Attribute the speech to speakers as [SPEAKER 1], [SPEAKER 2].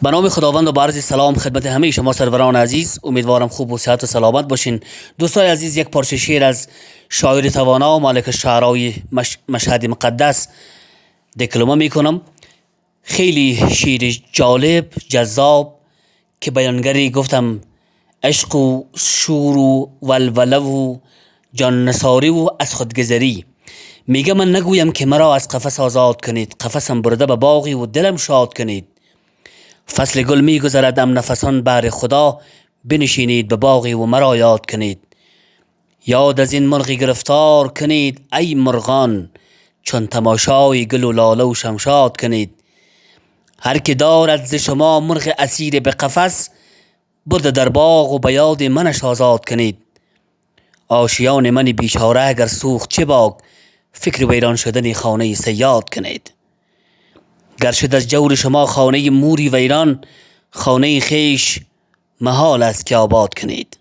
[SPEAKER 1] به نام خداوند و با عرض سلام خدمت همه شما سروران عزیز. امیدوارم خوب و صحت و سلامت باشین. دوستای عزیز، یک پارچه شعر از شاعر توانا و مالک الشعرای مشهد مقدس دکلمه میکنم. خیلی شعر جالب، جذاب که بیانگری گفتم عشق و شور و ولوله و جان نثاری و از خودگذری. میگه من نگویم که مرا از قفس آزاد کنید، قفسم برده به باغی و دلم شاد کنید. فصل گل می گذرد ام نفسان بهر خدا، بنشینید به باغی و مرا یاد کنید. یاد از این مرغی گرفتار کنید ای مرغان، چون تماشای گل و لاله و شمشاد کنید. هر که دارد ز شما مرغ اسیر به قفس، برده در باغ و به یاد منش آزاد کنید. آشیان من بیچاره اگر سوخت چه باک، فکر ویران شدن خانه صیاد کنید. گر شد از جور شما خانه موری ویران، خانه خویش محال است که آباد کنید.